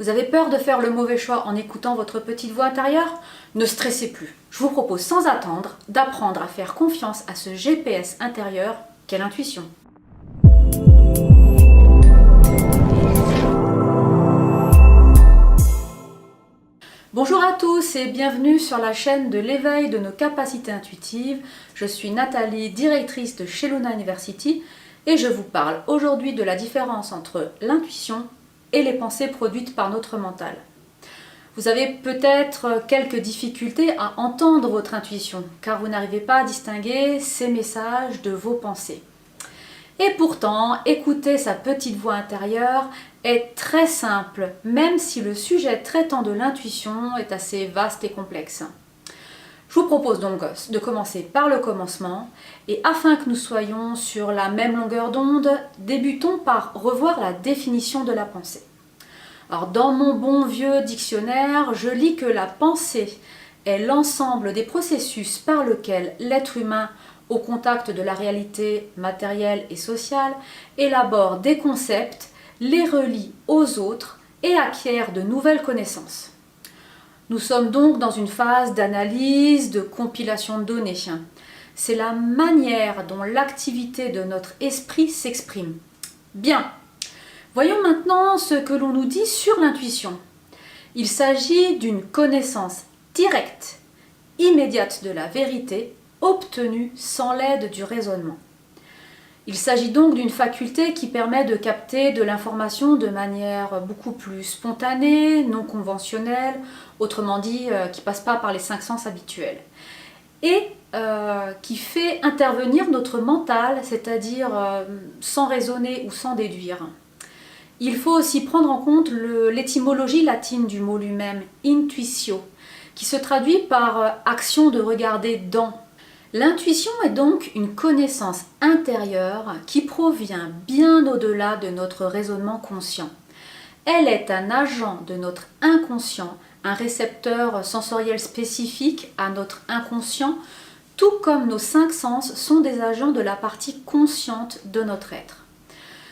Vous avez peur de faire le mauvais choix en écoutant votre petite voix intérieure? Ne stressez plus. Je vous propose sans attendre d'apprendre à faire confiance à ce GPS intérieur qu'est l'intuition. Bonjour à tous et bienvenue sur la chaîne de l'éveil de nos capacités intuitives. Je suis Nathalie, directrice de chez Luna University et je vous parle aujourd'hui de la différence entre l'intuition et les pensées produites par notre mental. Vous avez peut-être quelques difficultés à entendre votre intuition car vous n'arrivez pas à distinguer ces messages de vos pensées. Et pourtant, écouter sa petite voix intérieure est très simple, même si le sujet traitant de l'intuition est assez vaste et complexe. Je vous propose donc de commencer par le commencement, et afin que nous soyons sur la même longueur d'onde, débutons par revoir la définition de la pensée. Alors, dans mon bon vieux dictionnaire, je lis que la pensée est l'ensemble des processus par lesquels l'être humain, au contact de la réalité matérielle et sociale, élabore des concepts, les relie aux autres et acquiert de nouvelles connaissances. Nous sommes donc dans une phase d'analyse, de compilation de données. C'est la manière dont l'activité de notre esprit s'exprime. Bien, voyons maintenant ce que l'on nous dit sur l'intuition. Il s'agit d'une connaissance directe, immédiate de la vérité, obtenue sans l'aide du raisonnement. Il s'agit donc d'une faculté qui permet de capter de l'information de manière beaucoup plus spontanée, non conventionnelle, autrement dit, qui ne passe pas par les 5 sens habituels. Et qui fait intervenir notre mental, c'est-à-dire sans raisonner ou sans déduire. Il faut aussi prendre en compte l'étymologie latine du mot lui-même, intuitio, qui se traduit par action de regarder dans. L'intuition est donc une connaissance intérieure qui provient bien au-delà de notre raisonnement conscient. Elle est un agent de notre inconscient, un récepteur sensoriel spécifique à notre inconscient, tout comme nos 5 sens sont des agents de la partie consciente de notre être.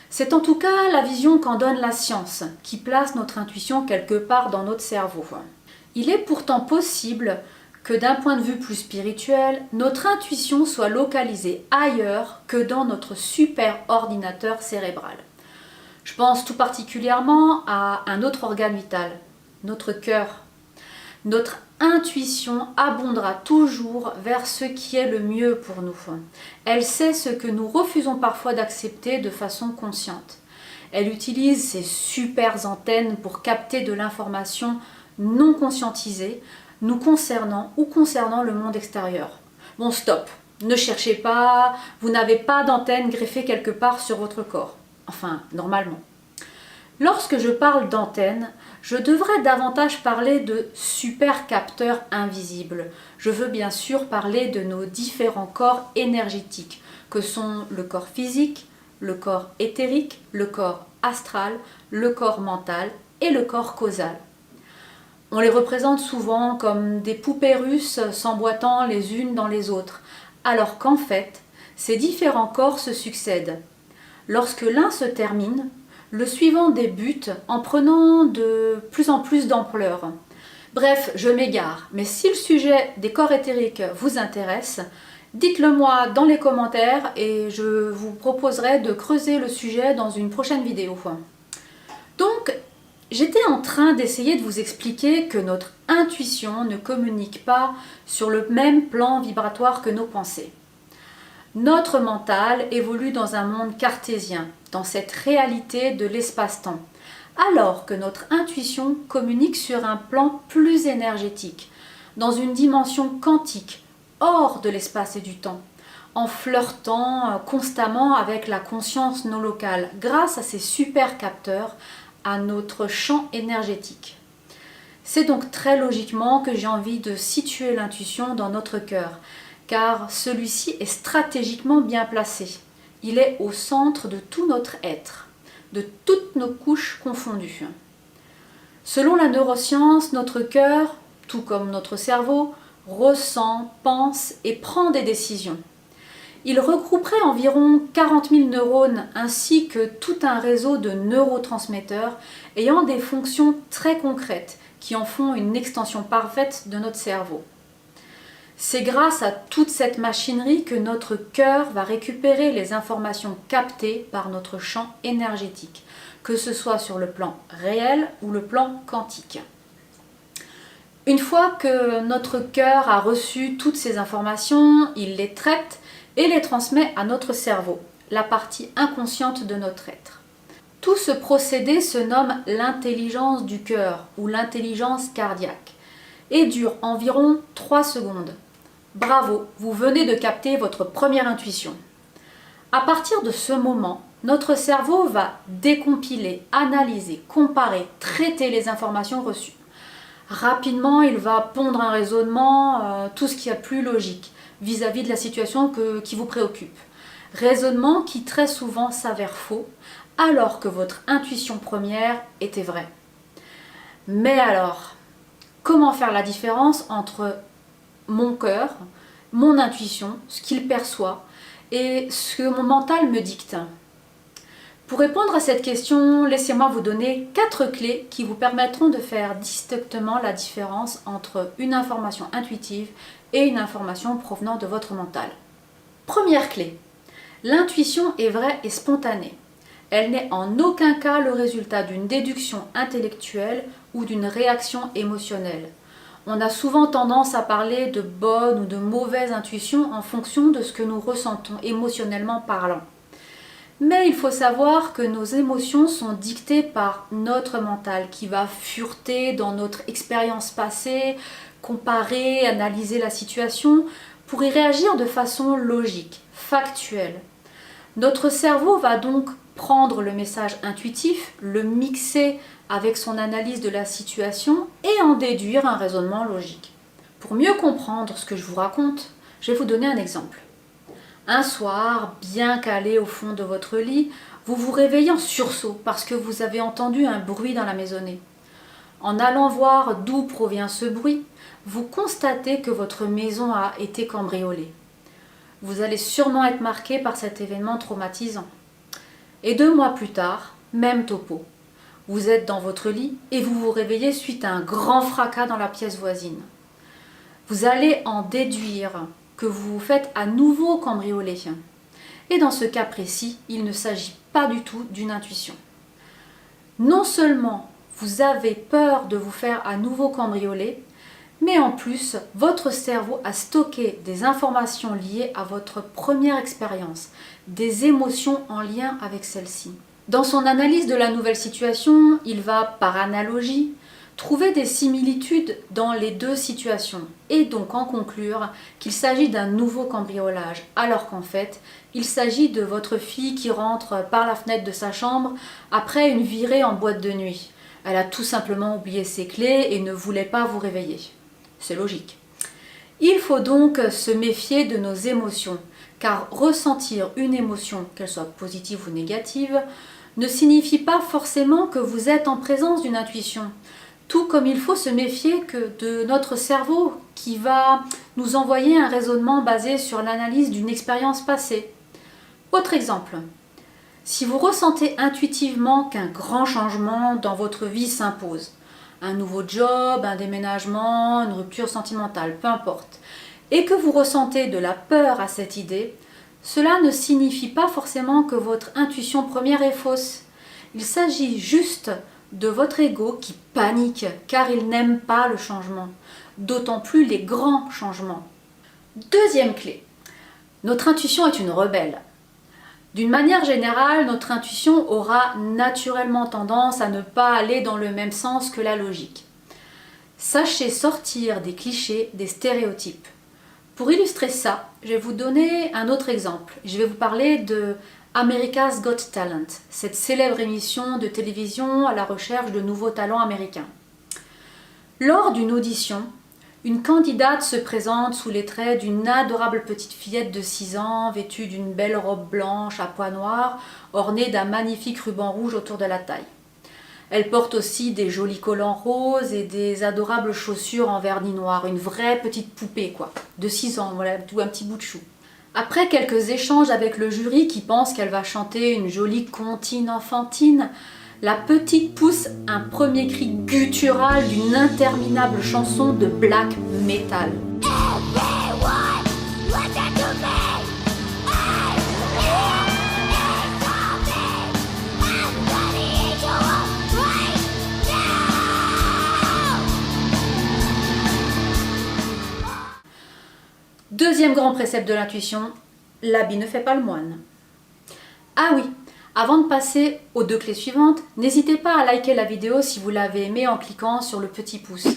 C'est en tout cas la vision qu'en donne la science, qui place notre intuition quelque part dans notre cerveau. Il est pourtant possible que d'un point de vue plus spirituel, notre intuition soit localisée ailleurs que dans notre super ordinateur cérébral. Je pense tout particulièrement à un autre organe vital, notre cœur. Notre intuition abondera toujours vers ce qui est le mieux pour nous. Elle sait ce que nous refusons parfois d'accepter de façon consciente. Elle utilise ses super antennes pour capter de l'information non conscientisée, nous concernant ou concernant le monde extérieur. Bon, stop, ne cherchez pas, vous n'avez pas d'antenne greffée quelque part sur votre corps. Enfin, normalement. Lorsque je parle d'antenne, je devrais davantage parler de super capteurs invisibles. Je veux bien sûr parler de nos différents corps énergétiques, que sont le corps physique, le corps éthérique, le corps astral, le corps mental et le corps causal. On les représente souvent comme des poupées russes s'emboîtant les unes dans les autres, alors qu'en fait, ces différents corps se succèdent. Lorsque l'un se termine, le suivant débute en prenant de plus en plus d'ampleur. Bref, je m'égare, mais si le sujet des corps éthériques vous intéresse, dites-le moi dans les commentaires et je vous proposerai de creuser le sujet dans une prochaine vidéo. Donc, j'étais en train d'essayer de vous expliquer que notre intuition ne communique pas sur le même plan vibratoire que nos pensées. Notre mental évolue dans un monde cartésien, dans cette réalité de l'espace-temps, alors que notre intuition communique sur un plan plus énergétique, dans une dimension quantique, hors de l'espace et du temps, en flirtant constamment avec la conscience non locale, grâce à ces super capteurs, à notre champ énergétique. C'est donc très logiquement que j'ai envie de situer l'intuition dans notre cœur, car celui-ci est stratégiquement bien placé. Il est au centre de tout notre être, de toutes nos couches confondues. Selon la neuroscience, notre cœur, tout comme notre cerveau, ressent, pense et prend des décisions. Il regrouperait environ 40 000 neurones ainsi que tout un réseau de neurotransmetteurs ayant des fonctions très concrètes qui en font une extension parfaite de notre cerveau. C'est grâce à toute cette machinerie que notre cœur va récupérer les informations captées par notre champ énergétique, que ce soit sur le plan réel ou le plan quantique. Une fois que notre cœur a reçu toutes ces informations, il les traite et les transmet à notre cerveau, la partie inconsciente de notre être. Tout ce procédé se nomme l'intelligence du cœur ou l'intelligence cardiaque et dure environ 3 secondes. Bravo, vous venez de capter votre première intuition. À partir de ce moment, notre cerveau va décompiler, analyser, comparer, traiter les informations reçues. Rapidement, il va pondre un raisonnement, tout ce qui est plus logique vis-à-vis de la situation qui vous préoccupe. Raisonnement qui très souvent s'avère faux, alors que votre intuition première était vraie. Mais alors, comment faire la différence entre mon cœur, mon intuition, ce qu'il perçoit et ce que mon mental me dicte? Pour répondre à cette question, laissez-moi vous donner 4 clés qui vous permettront de faire distinctement la différence entre une information intuitive et une information provenant de votre mental. Première clé, l'intuition est vraie et spontanée. Elle n'est en aucun cas le résultat d'une déduction intellectuelle ou d'une réaction émotionnelle. On a souvent tendance à parler de bonne ou de mauvaise intuition en fonction de ce que nous ressentons émotionnellement parlant. Mais il faut savoir que nos émotions sont dictées par notre mental qui va fureter dans notre expérience passée, comparer, analyser la situation pour y réagir de façon logique, factuelle. Notre cerveau va donc prendre le message intuitif, le mixer avec son analyse de la situation et en déduire un raisonnement logique. Pour mieux comprendre ce que je vous raconte, je vais vous donner un exemple. Un soir, bien calé au fond de votre lit, vous vous réveillez en sursaut parce que vous avez entendu un bruit dans la maisonnée. En allant voir d'où provient ce bruit, vous constatez que votre maison a été cambriolée. Vous allez sûrement être marqué par cet événement traumatisant. Et 2 mois plus tard, même topo. Vous êtes dans votre lit et vous vous réveillez suite à un grand fracas dans la pièce voisine. Vous allez en déduire que vous vous faites à nouveau cambrioler. Et dans ce cas précis, il ne s'agit pas du tout d'une intuition. Non seulement vous avez peur de vous faire à nouveau cambrioler, mais en plus, votre cerveau a stocké des informations liées à votre première expérience, des émotions en lien avec celle-ci. Dans son analyse de la nouvelle situation, il va, par analogie, trouver des similitudes dans les 2 situations et donc en conclure qu'il s'agit d'un nouveau cambriolage, alors qu'en fait, il s'agit de votre fille qui rentre par la fenêtre de sa chambre après une virée en boîte de nuit. Elle a tout simplement oublié ses clés et ne voulait pas vous réveiller. C'est logique. Il faut donc se méfier de nos émotions, car ressentir une émotion, qu'elle soit positive ou négative, ne signifie pas forcément que vous êtes en présence d'une intuition. Tout comme il faut se méfier de notre cerveau qui va nous envoyer un raisonnement basé sur l'analyse d'une expérience passée. Autre exemple, si vous ressentez intuitivement qu'un grand changement dans votre vie s'impose, un nouveau job, un déménagement, une rupture sentimentale, peu importe, et que vous ressentez de la peur à cette idée, cela ne signifie pas forcément que votre intuition première est fausse. Il s'agit juste de votre ego qui panique car il n'aime pas le changement, d'autant plus les grands changements. Deuxième clé, notre intuition est une rebelle. D'une manière générale, notre intuition aura naturellement tendance à ne pas aller dans le même sens que la logique. Sachez sortir des clichés, des stéréotypes. Pour illustrer ça, je vais vous donner un autre exemple. Je vais vous parler de America's Got Talent, cette célèbre émission de télévision à la recherche de nouveaux talents américains. Lors d'une audition, une candidate se présente sous les traits d'une adorable petite fillette de 6 ans, vêtue d'une belle robe blanche à pois noirs, ornée d'un magnifique ruban rouge autour de la taille. Elle porte aussi des jolis collants roses et des adorables chaussures en vernis noir, une vraie petite poupée de 6 ans, voilà, tout un petit bout de chou. Après quelques échanges avec le jury qui pense qu'elle va chanter une jolie comptine enfantine, la petite pousse un premier cri guttural d'une interminable chanson de black metal. Deuxième grand précepte de l'intuition, l'habit ne fait pas le moine. Ah oui, avant de passer aux 2 clés suivantes, n'hésitez pas à liker la vidéo si vous l'avez aimée en cliquant sur le petit pouce.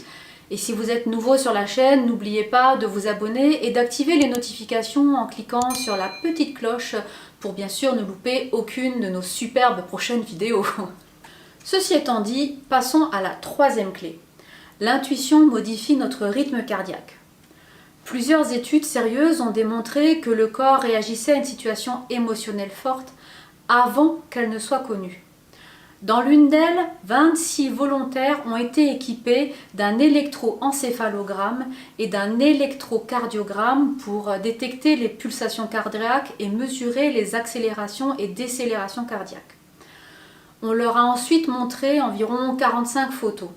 Et si vous êtes nouveau sur la chaîne, n'oubliez pas de vous abonner et d'activer les notifications en cliquant sur la petite cloche pour bien sûr ne louper aucune de nos superbes prochaines vidéos. Ceci étant dit, passons à la 3e clé. L'intuition modifie notre rythme cardiaque. Plusieurs études sérieuses ont démontré que le corps réagissait à une situation émotionnelle forte avant qu'elle ne soit connue. Dans l'une d'elles, 26 volontaires ont été équipés d'un électroencéphalogramme et d'un électrocardiogramme pour détecter les pulsations cardiaques et mesurer les accélérations et décélérations cardiaques. On leur a ensuite montré environ 45 photos.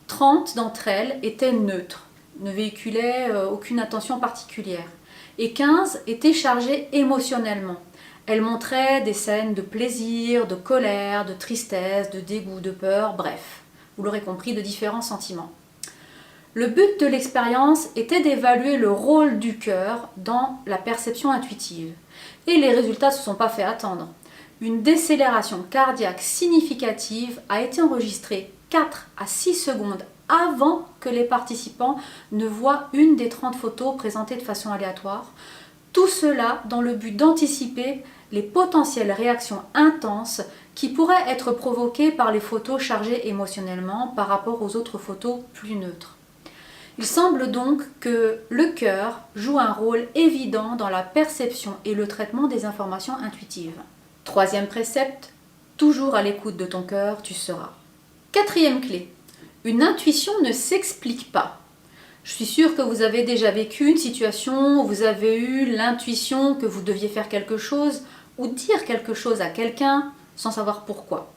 30 d'entre elles étaient neutres, ne véhiculaient aucune attention particulière, et 15 étaient chargées émotionnellement. Elles montraient des scènes de plaisir, de colère, de tristesse, de dégoût, de peur, bref, vous l'aurez compris, de différents sentiments. Le but de l'expérience était d'évaluer le rôle du cœur dans la perception intuitive. Et les résultats ne se sont pas fait attendre. Une décélération cardiaque significative a été enregistrée 4 à 6 secondes avant que les participants ne voient une des 30 photos présentées de façon aléatoire. Tout cela dans le but d'anticiper les potentielles réactions intenses qui pourraient être provoquées par les photos chargées émotionnellement par rapport aux autres photos plus neutres. Il semble donc que le cœur joue un rôle évident dans la perception et le traitement des informations intuitives. 3e précepte, toujours à l'écoute de ton cœur, tu seras. 4e clé, une intuition ne s'explique pas. Je suis sûre que vous avez déjà vécu une situation où vous avez eu l'intuition que vous deviez faire quelque chose ou dire quelque chose à quelqu'un sans savoir pourquoi.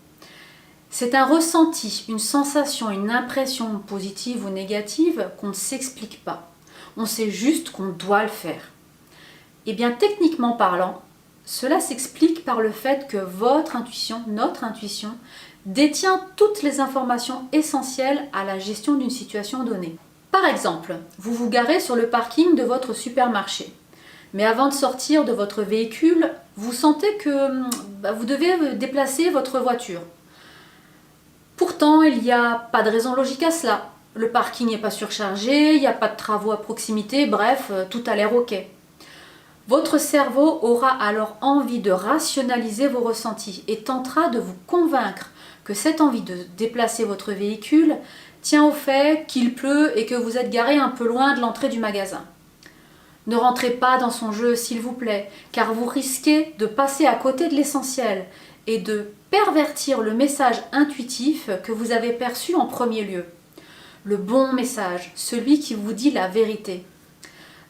C'est un ressenti, une sensation, une impression positive ou négative qu'on ne s'explique pas. On sait juste qu'on doit le faire. Et bien techniquement parlant, cela s'explique par le fait que votre intuition, notre intuition, détient toutes les informations essentielles à la gestion d'une situation donnée. Par exemple, vous vous garez sur le parking de votre supermarché. Mais avant de sortir de votre véhicule, vous sentez que vous devez déplacer votre voiture. Pourtant, il n'y a pas de raison logique à cela. Le parking n'est pas surchargé, il n'y a pas de travaux à proximité, bref, tout a l'air ok. Votre cerveau aura alors envie de rationaliser vos ressentis et tentera de vous convaincre que cette envie de déplacer votre véhicule tient au fait qu'il pleut et que vous êtes garé un peu loin de l'entrée du magasin. Ne rentrez pas dans son jeu, s'il vous plaît, car vous risquez de passer à côté de l'essentiel et de pervertir le message intuitif que vous avez perçu en premier lieu. Le bon message, celui qui vous dit la vérité.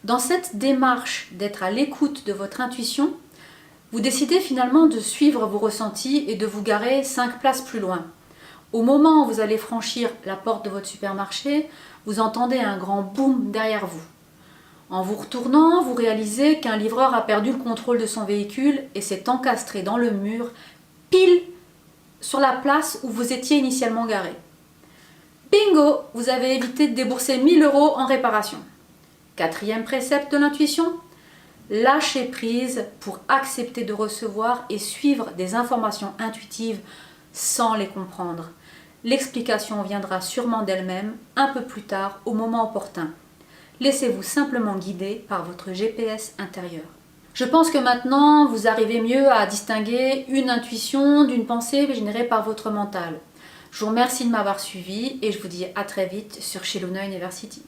Dans cette démarche d'être à l'écoute de votre intuition, vous décidez finalement de suivre vos ressentis et de vous garer 5 places plus loin. Au moment où vous allez franchir la porte de votre supermarché, vous entendez un grand boum derrière vous. En vous retournant, vous réalisez qu'un livreur a perdu le contrôle de son véhicule et s'est encastré dans le mur, pile sur la place où vous étiez initialement garé. Bingo! Vous avez évité de débourser 1 000 € en réparation. 4e précepte de l'intuition, lâcher prise pour accepter de recevoir et suivre des informations intuitives sans les comprendre. L'explication viendra sûrement d'elle-même un peu plus tard au moment opportun. Laissez-vous simplement guider par votre GPS intérieur. Je pense que maintenant, vous arrivez mieux à distinguer une intuition d'une pensée générée par votre mental. Je vous remercie de m'avoir suivi et je vous dis à très vite sur Sheluna University.